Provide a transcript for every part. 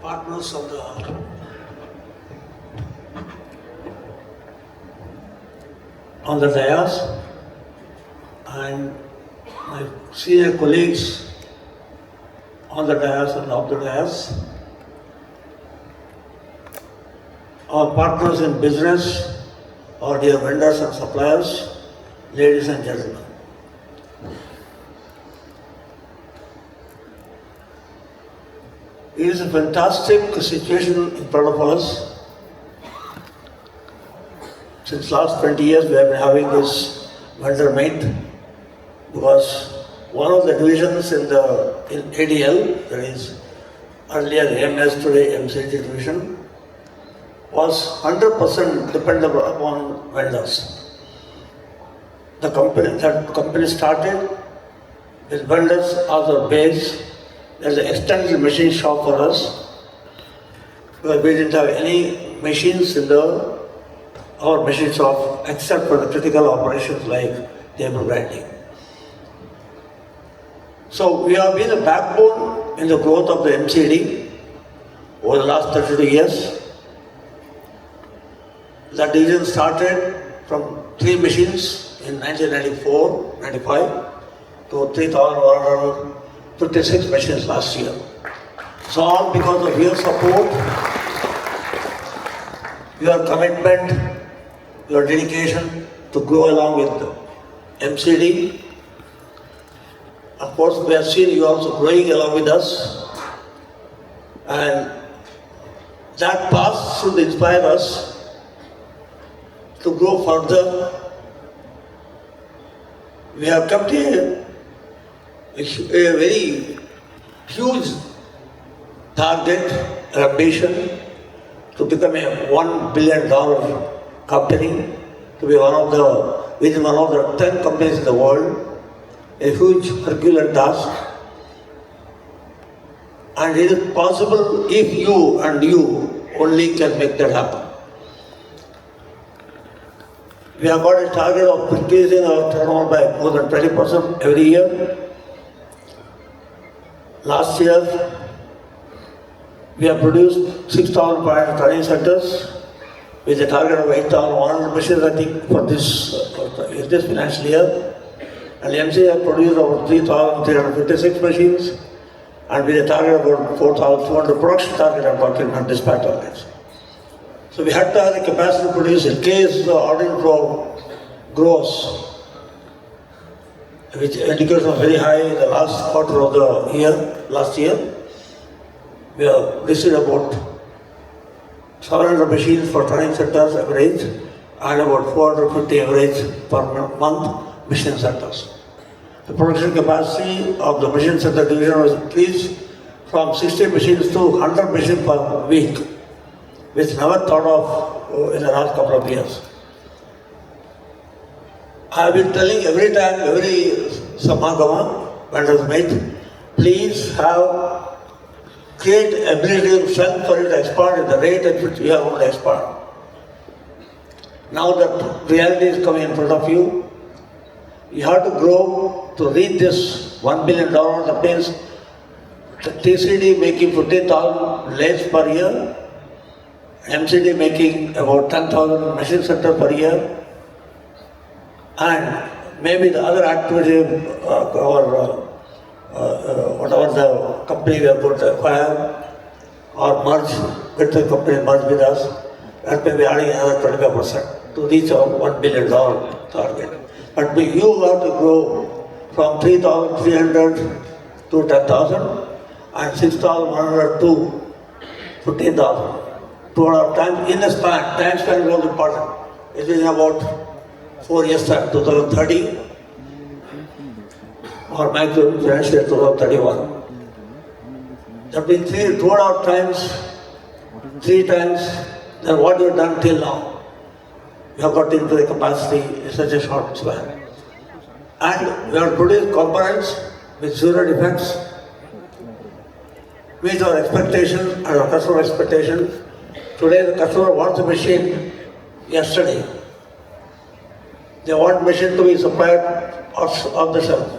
partners on the dais and my senior colleagues on the dais and off the dais, our partners in business, our dear vendors and suppliers, ladies and gentlemen. It is a fantastic situation in front of us. Since last 20 years we have been having this vendor meet because one of the divisions in ADL, that is earlier MS, today MCD division, was 100% dependent upon vendors. That company started with vendors as our base. There's an extended machine shop for us because we didn't have any machines in our machine shop except for the critical operations like table grinding. So we have been a backbone in the growth of the MCD over the last 32 years. That division started from 3 machines in 1994-95 to 3,156 machines last year. So all because of your support, your commitment, your dedication to grow along with MCD. Of course, we have seen you also growing along with us, and that path should inspire us to grow further. We have kept a very huge target, ambition to become a $1 billion company, to be within one of the 10 companies in the world, a huge Herculean task. And it is possible if you and you only can make that happen. We have got a target of increasing our turnover by more than 20% every year. Last year, we have produced 6,500 training centers with a target of 8,100 machines, I think, for this financial year. And MC has produced over 3,356 machines, and with a target of about 4,200 production target, I'm talking not dispatch targets. So we had to have the capacity to produce in case the order flow grows, which indicates was very high in the last quarter of the year, last year. We have received about 700 machines for training centers average and about 450 average per month machine centers. The production capacity of the machine center division was increased from 60 machines to 100 machines per week, which never thought of in the last couple of years. I have been telling every time, every Samagama, vendors meet, please create ability and strength for you to expand at the rate at which we are going to expand. Now that reality is coming in front of you, you have to grow to reach this $1 billion. That means TCD making 15,000 lathes per year, MCD making about 10,000 machine centers per year, and maybe the other activity whatever the company we are going to acquire or merge with the company, merge with us, that may be adding another 25% to reach our $1 billion target. But you have to grow from 3,300 to 10,000 and 6,100 to 15,000. 2.5 times in a span. Time span is very important. It is about 4 years time, 2030 or maximum financial year 2031. That means 2.5 times, 3 times than what you have done till now. You have got into the capacity in such a short span. And we have produced components with 0 defects, meet our expectations and our customer expectations. Today the customer wants a machine yesterday. They want machine to be supplied off the shelf.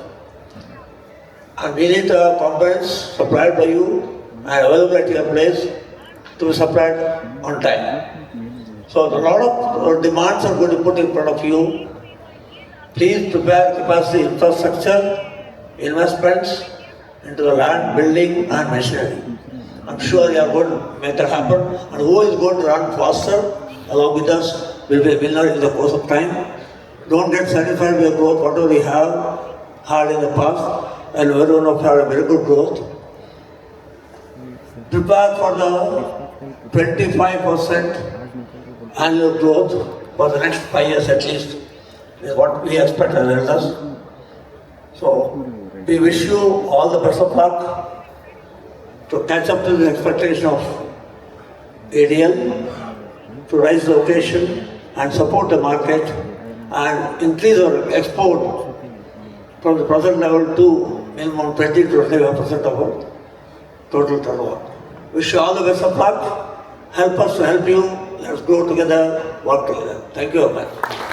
And we need components supplied by you and available at your place to be supplied on time. So a lot of demands are going to put in front of you. Please prepare capacity infrastructure, investments into the land, building and machinery. I'm sure you are going to make that happen, and who is going to run faster along with us will be a winner in the course of time. Don't get satisfied with the growth, whatever we have had in the past, and we don't have a very good growth. Prepare for the 25% annual growth for the next 5 years at least, is what we expect as elders. So, we wish you all the best of luck to catch up to the expectation of ADL, to raise the occasion and support the market and increase our export from the present level to minimum 20 to 25% of our total turnover. Wish you all the best of luck. Help us to help you. Let's grow together, work together. Thank you very much.